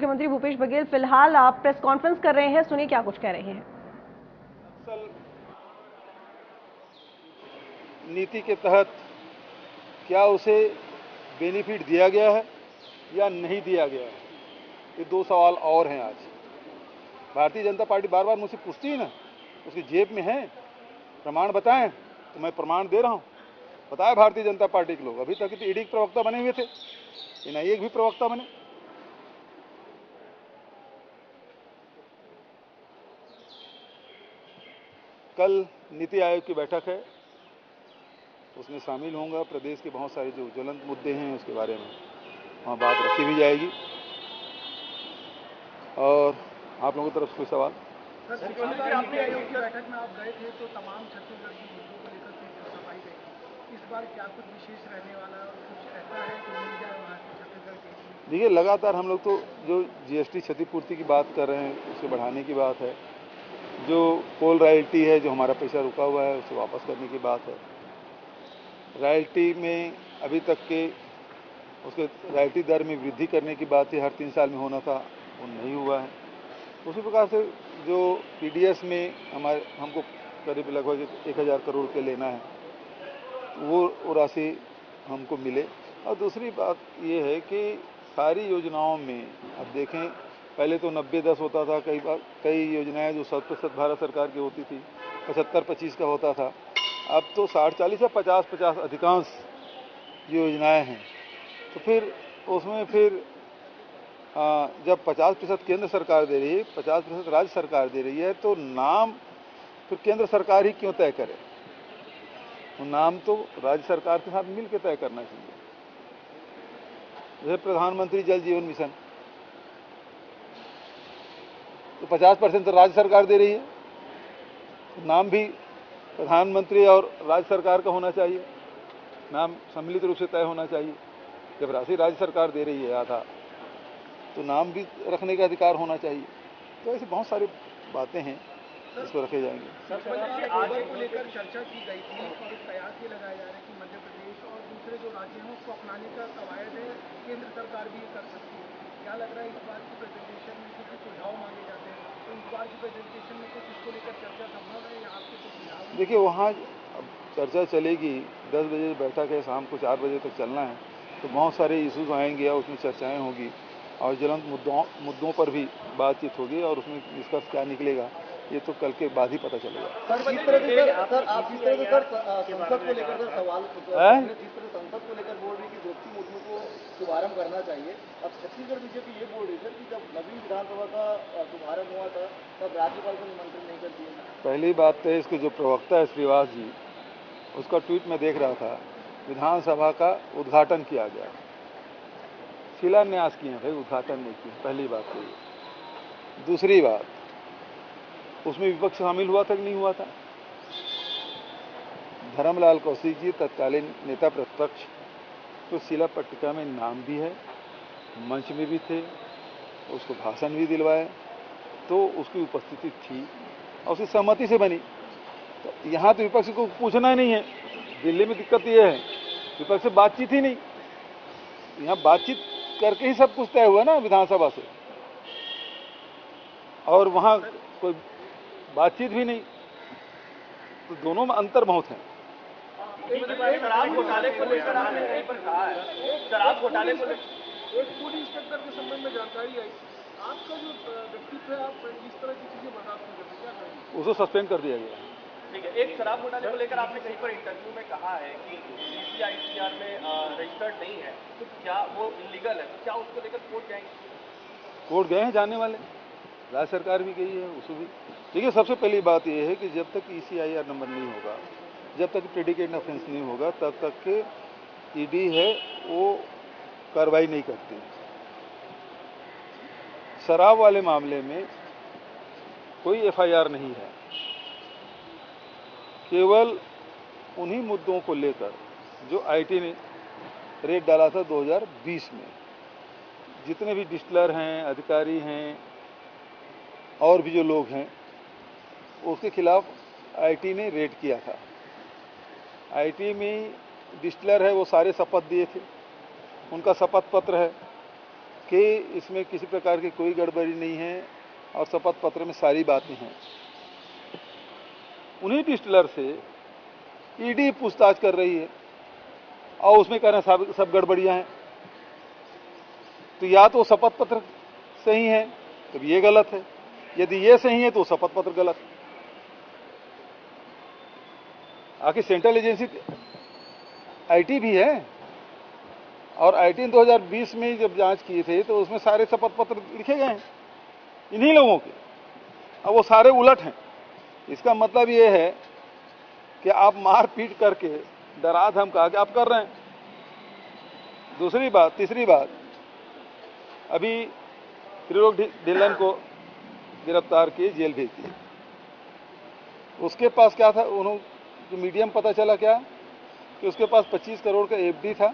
मुख्यमंत्री भूपेश बघेल फिलहाल आप प्रेस कॉन्फ्रेंस कर रहे हैं, सुनिए क्या कुछ कह रहे हैं। नीति के तहत क्या उसे बेनिफिट दिया गया है या नहीं दिया गया है, ये दो सवाल और हैं। आज भारतीय जनता पार्टी बार बार मुझसे पूछती है ना, उसकी जेब में है प्रमाण बताएं, तो मैं प्रमाण दे रहा हूं। बताया भारतीय जनता पार्टी के लोग, अभी तक तो ईडी के प्रवक्ता बने हुए थे, एनआईए के भी प्रवक्ता बने। कल नीति आयोग की बैठक है, उसमें शामिल होऊंगा। प्रदेश के बहुत सारे जो ज्वलंत मुद्दे हैं उसके बारे में वहाँ बात रखी भी जाएगी। और आप लोगों की तरफ से कोई सवाल? नीति आयोग की बैठक में आप गए थे तो तमाम छत्तीसगढ़ के मुद्दों को लेकर के सफाई गई। इस बार क्या कुछ विशेष रहने वाला है और कुछ ऐसा है कि मिल जाए वहाँ के छत्तीसगढ़ के? देखिए, लगातार हम लोग तो जो जीएसटी क्षतिपूर्ति की बात कर रहे हैं उसे बढ़ाने की बात है, जो कोल रॉयल्टी है, जो हमारा पैसा रुका हुआ है उसे वापस करने की बात है। रॉयल्टी में अभी तक के उसके रॉयल्टी दर में वृद्धि करने की बात है, हर 3 साल में होना था, वो नहीं हुआ है। उसी प्रकार से जो पीडीएस में हमको करीब लगभग 1000 करोड़ के लेना है, वो राशि हमको मिले। और दूसरी बात ये है कि सारी योजनाओं में अब देखें, पहले तो 90-10 होता था, कई योजनाएं जो 100% भारत सरकार की होती थी 75-25 का होता था। अब तो 60-40 या 50-50 अधिकांश योजनाएं हैं। तो फिर उसमें जब 50% केंद्र सरकार दे रही है, 50% राज्य सरकार दे रही है, तो नाम फिर केंद्र सरकार ही क्यों तय करे? तो नाम तो राज्य सरकार के साथ मिल के तय करना चाहिए। जैसे प्रधानमंत्री जल जीवन मिशन, तो 50% तो राज्य सरकार दे रही है, तो नाम भी प्रधानमंत्री और राज्य सरकार का होना चाहिए, नाम सम्मिलित रूप से तय होना चाहिए। जब राशि राज्य सरकार दे रही है आधा, तो नाम भी रखने का अधिकार होना चाहिए। तो ऐसी बहुत सारी बातें हैं जिसको रखे जाएंगे। आगे को लेकर चर्चा की गई थी और कयास ये लगाया जा रहा है कि मध्य प्रदेश और दूसरे जो राज्य हैं उसको अपनाने का कवायद है, केंद्र सरकार भी कर सकती है। क्या लग रहा है इस बार की प्रेजेंटेशन में क्योंकि सुझाव मांगे जाते हैं, तो इस बार की प्रेजेंटेशन में कुछ इसको लेकर चर्चा संभव है या आपके कुछ सुझाव? देखिए, वहाँ चर्चा चलेगी, 10 बजे बैठक है, शाम को 4 बजे तक चलना है, तो बहुत सारे इश्यूज आएंगे और उसमें चर्चाएं होगी और ज्वलंत मुद्दों पर भी बातचीत होगी और उसमें निष्कर्ष क्या निकलेगा ये तो कल के बाद ही पता चलेगा। सर, जिस तरह से आप जिस तरह से संसद को लेकर सवाल, जिस तरह संसद को लेकर बोल रही कि द्रौपदी मुर्मू को शुभारंभ करना चाहिए, अब छत्तीसगढ़ बीजेपी ये बोल रही है कि जब नवीन विधानसभा का शुभारंभ हुआ था तब राज्यपाल को निमंत्रण नहीं कर दिया। पहली बात तो इसके जो प्रवक्ता है श्रीवास जी, उसका ट्वीट में देख रहा था, विधानसभा का उद्घाटन किया गया, शिलान्यास किए भाई, उद्घाटन नहीं किया। पहली बात तो ये। दूसरी बात, उसमें विपक्ष शामिल हुआ था कि नहीं हुआ था? धर्मलाल कौशिक जी तत्कालीन नेता प्रतिपक्ष, तो शिला पट्टिका में नाम भी है, मंच में भी थे, उसको भाषण भी दिलवाए, तो उसकी उपस्थिति थी और उसकी सहमति से बनी। तो यहाँ तो विपक्ष को पूछना ही नहीं है। दिल्ली में दिक्कत ये है, विपक्ष से बातचीत ही नहीं, यहाँ बातचीत करके ही सब कुछ तय हुआ ना विधानसभा से, और वहाँ कोई बातचीत भी नहीं, तो दोनों में अंतर बहुत है। शराब घोटाले को लेकर आपने कहीं पर कहा है, शराब घोटाले को लेकर एक फूड इंस्पेक्टर के संबंध में जानकारी आई, आपका जो व्यक्तित्व है, आप इस तरह की चीजें बर्दाश्त नहीं करते, क्या करेंगे? उसको सस्पेंड कर दिया गया। ठीक है, एक शराब घोटाले को लेकर आपने कहीं पर इंटरव्यू में कहा है कि DCICR में रजिस्टर्ड नहीं है, तो क्या वो इलीगल है? तो क्या उसको लेकर कोर्ट जाएंगे? कोर्ट गए हैं जाने वाले, राज्य सरकार भी गई है, उसको भी। देखिए, सबसे पहली बात यह है कि जब तक ECIR नंबर नहीं होगा, जब तक प्रेडिकेट ऑफेंस नहीं होगा, तब तक के ईडी है वो कार्रवाई नहीं करती। शराब वाले मामले में कोई FIR नहीं है, केवल उन्हीं मुद्दों को लेकर जो IT ने रेड डाला था 2020 में। जितने भी डिस्टिलर हैं, अधिकारी हैं और भी जो लोग हैं, उसके खिलाफ IT ने रेड किया था। IT में डिस्टिलर है वो सारे शपथ दिए थे, उनका शपथ पत्र है, कि इसमें किसी प्रकार की कोई गड़बड़ी नहीं है और शपथ पत्र में सारी बातें हैं। उन्हीं डिस्टिलर से ईडी पूछताछ कर रही है और उसमें कह रहे हैं सब गड़बड़ियां हैं। तो या तो शपथ पत्र सही है तो ये गलत है, यदि ये सही है तो शपथ पत्र गलत है। आखिर सेंट्रल एजेंसी आईटी भी है और आईटी 2020 में जब जांच किए थे तो उसमें सारे शपथ पत्र लिखे गए हैं इन्हीं लोगों के। अब वो सारे उलट हैं। इसका मतलब ये है कि आप मार पीट करके डरा धमका के आप कर रहे हैं। तीसरी बात, अभी त्रिलोक ढिल्लन को गिरफ्तार किए, जेल भेज दिए। उसके पास क्या था, उन्होंने मीडिया में पता चला क्या कि उसके पास 25 करोड़ का एफडी था,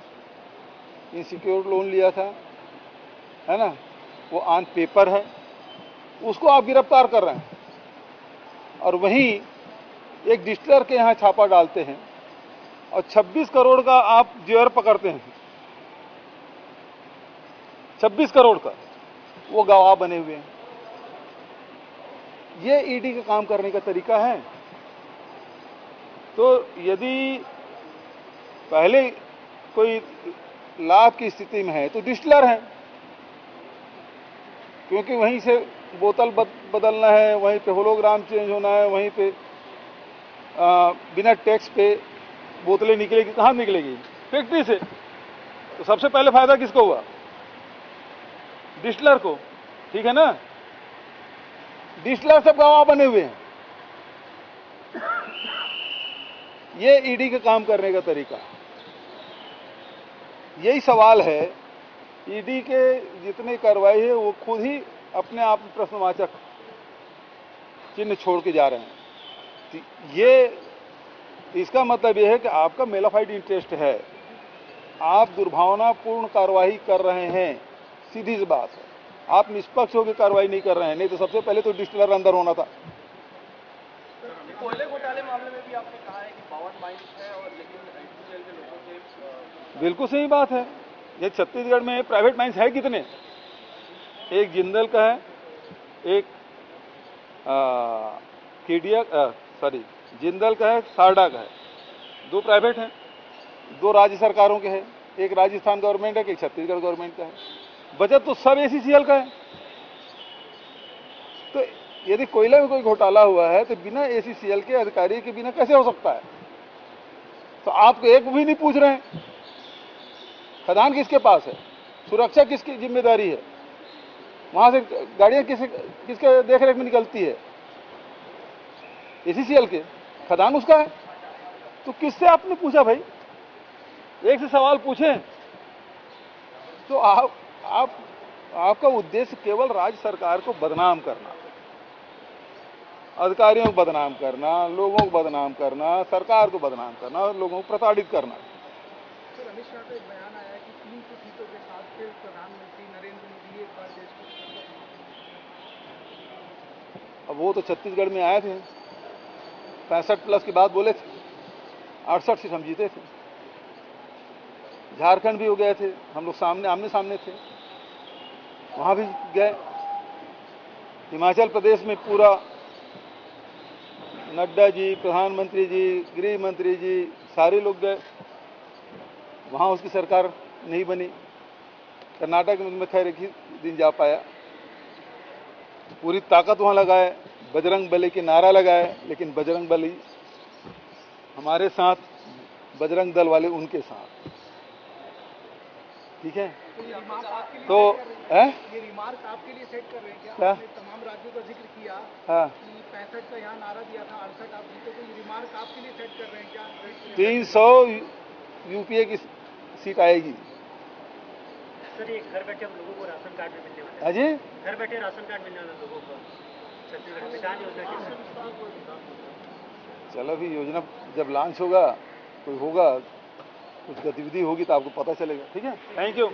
इनसिक्योर लोन लिया था, है ना, वो ऑन पेपर है, उसको आप गिरफ्तार कर रहे हैं। और वहीं एक डिस्टिलर के यहाँ छापा डालते हैं और 26 करोड़ का आप जेवर पकड़ते हैं। 26 करोड़ का वो गवाह बने हुए हैं। ये ईडी का काम करने का तरीका है। तो यदि पहले कोई लाभ की स्थिति में है तो डिस्टिलर है, क्योंकि वहीं से बोतल बदलना है, वहीं पे होलोग्राम चेंज होना है, वहीं पे बिना टैक्स पे बोतलें निकलेगी। कहाँ निकलेगी? फैक्ट्री से। तो सबसे पहले फायदा किसको हुआ? डिस्टिलर को, ठीक है ना। डिस्टिलर सब गवाह बने हुए हैं। ये ईडी का काम करने का तरीका। यही सवाल है, ईडी के जितने कार्रवाई है वो खुद ही अपने आप में प्रश्नवाचक चिन्ह छोड़ के जा रहे हैं। तो ये इसका मतलब यह है कि आपका मेलाफाइड इंटरेस्ट है, आप दुर्भावनापूर्ण कार्रवाई कर रहे हैं। सीधी सी बात है, आप निष्पक्ष होकर कार्रवाई नहीं कर रहे हैं। नहीं तो सबसे पहले तो डिस्टिलर अंदर होना था। कोयले घोटाले मामले में भी आपने कहा है कि 52 माइंस है और लेकिन एचपीसीएल के लोगों से बिल्कुल सही बात है। ये छत्तीसगढ़ में प्राइवेट माइंस है कितने? एक जिंदल का है, एक जिंदल का है, सारडा का है। 2 प्राइवेट हैं, 2 राज्य सरकारों के हैं, एक राजस्थान गवर्नमेंट है, एक छत्तीसगढ़ गवर्नमेंट का है। बचत तो सब एसीसीएल का है। तो यदि कोयला में कोई घोटाला हुआ है तो बिना एसीसीएल के अधिकारी के बिना कैसे हो सकता है? तो आप एक भी नहीं पूछ रहे हैं। खदान किसके पास है? सुरक्षा किसकी जिम्मेदारी है? वहां से गाड़ियां किसके देखरेख में निकलती है? एसीसीएल के। खदान उसका है। तो किससे आपने पूछा भाई? एक से सवाल पूछें। तो आपका उद्देश्य केवल राज्य सरकार को बदनाम करना, अधिकारियों को बदनाम करना, लोगों को बदनाम करना, सरकार को बदनाम करना और लोगों को प्रताड़ित करना। सर, अमित शाह का एक बयान आया कि 300 सीटों के साथ फिर प्रधानमंत्री नरेंद्र मोदी एक बार देश को। अब वो तो छत्तीसगढ़ में आए थे, 65+ की बात बोले थे, 68 सीट हम जीते थे। झारखंड भी हो गए थे, हम लोग आमने सामने थे, वहां भी गए। हिमाचल प्रदेश में पूरा नड्डा जी, प्रधानमंत्री जी, गृह मंत्री जी, सारे लोग गए, वहां उसकी सरकार नहीं बनी। कर्नाटक में खैर एक ही दिन जा पाया। पूरी ताकत वहां लगाए, बजरंग बली के नारा लगाए, लेकिन बजरंग बली हमारे साथ, बजरंग दल वाले उनके साथ। ठीक है। तो ये रिमार्क आपके लिए सेट कर रहे हैं क्या? आपने तमाम राज्यों का जिक्र किया। हाँ, कि 65 का यहाँ नारा दिया था, 68 आप जीते, तो ये रिमार्क आपके लिए सेट कर रहे हैं क्या? 300 यूपीए की सीट आएगी। सर, ये घर बैठे हम लोगों को राशन कार्ड भी मिलने वाला है। अजय, घर बैठे राशन कार्ड मिलने वाला लोगों को छत्तीसगढ़ में किसान योजना के। चलो अभी योजना जब लॉन्च होगा, कोई होगा, कुछ गतिविधि होगी तो आपको पता चलेगा। ठीक है, थैंक यू।